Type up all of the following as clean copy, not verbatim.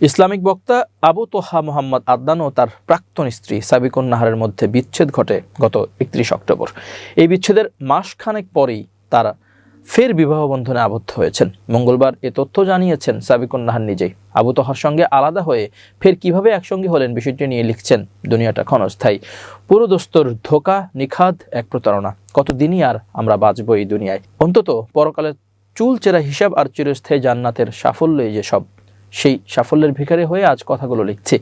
Islamic বক্তা আবু তোহা মোহাম্মদ আদনান ও তার প্রাক্তন স্ত্রী সাবিকুন নাহারের মধ্যে বিচ্ছেদ ঘটে গত 31 অক্টোবর। এই বিচ্ছেদের মাসখানেক পরেই তারা ফের বিবাহ বন্ধনে আবদ্ধ হয়েছেন। মঙ্গলবার এ তথ্য জানিয়েছেন সাবিকুন নাহার নিজেই। আবু তোহার সঙ্গে আলাদা হয়ে ফের কিভাবে একসঙ্গে হলেন বিষয়টি নিয়ে লিখছেন, দুনিয়াটা ক্ষণস্থায়ী, পুরো দোস্তর ধোঁকা, নিখাদ এক প্রতারণা। কতদিনই আর আমরা বাঁচবো এই দুনিয়ায়, অন্তত পরকালের চুলচেরা হিসাব আর চিরস্থায়ী জান্নাতের সাফল্যই যে সব। সেই সাফল্যের ভিখারি হয়ে আজ কথাগুলো লিখছে।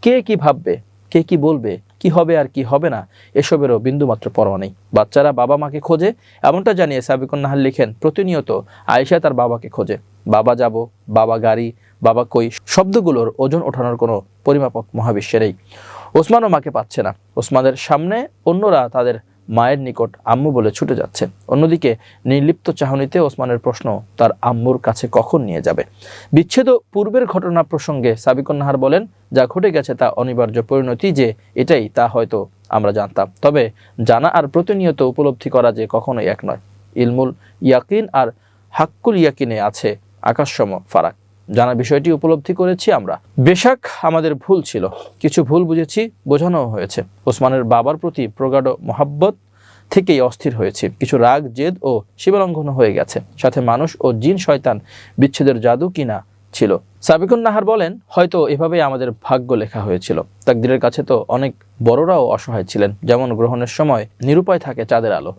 কে কি ভাববে, কে কি বলবে, কি হবে আর কি হবে না, এসবেরও বিন্দুমাত্র পরোয়া নেই। বাচ্চারা বাবা মাকে খোঁজে, এমনটা জানিয়ে সাবিকুন নাহার লিখেন, প্রতিনিয়ত আয়েশা তার বাবাকে খোঁজে। বাবা যাব, বাবা গাড়ি, বাবা কই, শব্দগুলোর ওজন ওঠানোর কোনো পরিমাপক মহাবিশ্বে নেই। ওসমানও মাকে পাচ্ছে না। ওসমানের সামনে অন্যরা তাদের মায়ের নিকট আম্মু বলে ছুটে যাচ্ছে। অন্যদিকে নির্লিপ্ত চাহনিতে ওসমানের প্রশ্ন, তার আম্মুর কাছে কখন নিয়ে যাবে। বিচ্ছেদ পূর্বের ঘটনা প্রসঙ্গে সাবিকুন নাহার বলেন, যা ঘটে গেছে তা অনিবার্য পরিণতি, যে এটাই তা হয়তো আমরা জানতাম, তবে জানা আর প্রতিনিয়ত উপলব্ধি করা যে কখনোই এক নয়। ইলমুল ইয়াকিন আর হাক্কুল ইয়াকিনে আছে আকাশসম ফারাক। জানা বিষয়টি উপলব্ধি করেছি আমরা। বেশাক আমাদের ভুল ছিল, কিছু ভুল বুঝেছি, বোঝানো হয়েছে। ওসমানের বাবার প্রতি প্রগাঢ় মহাব্বত থেকেই অস্থির হয়েছি। কিছু রাগ, জেদ ও সীমালঙ্ঘন হয়ে গেছে। সাথে মানুষ ও জিন শয়তান বিচ্ছেদের জাদু কিনা ছিল। সাবিকুন নাহার বলেন, হয়তো এভাবেই আমাদের ভাগ্য লেখা হয়েছিল। তাকদীরের কাছে তো অনেক বড়রাও অসহায় ছিলেন। যেমন গ্রহণের সময় নিরুপায় থাকে চাঁদের আলো,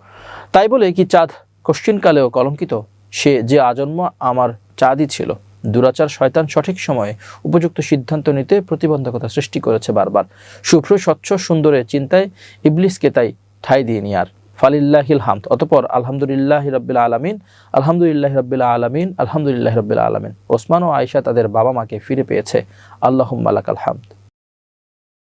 তাই বলে কি চাঁদ কশ্চিনকালেও কলঙ্কিত? সে যে আজন্ম আমার চাঁদই ছিল। দুরাচার শয়তান সঠিক সময়ে উপযুক্ত সিদ্ধান্ত নিতে প্রতিবন্ধকতা সৃষ্টি করেছে বারবার। শুভ্র স্বচ্ছ সুন্দরের চিন্তায় ইবলিসকে তাই ঠাঁই দিয়ে নি আর। ফালিল্লাহিল হামদ। অতঃপর আলহামদুলিল্লাহি রাব্বিল আলামিন, আলহামদুলিল্লাহি রাব্বিল আলামিন, আলহামদুলিল্লাহি রাব্বিল আলামিন। ওসমান ও আয়েশা তাদের বাবা মাকে ফিরে পেয়েছে। আল্লাহুম্মা লাকাল হামদ।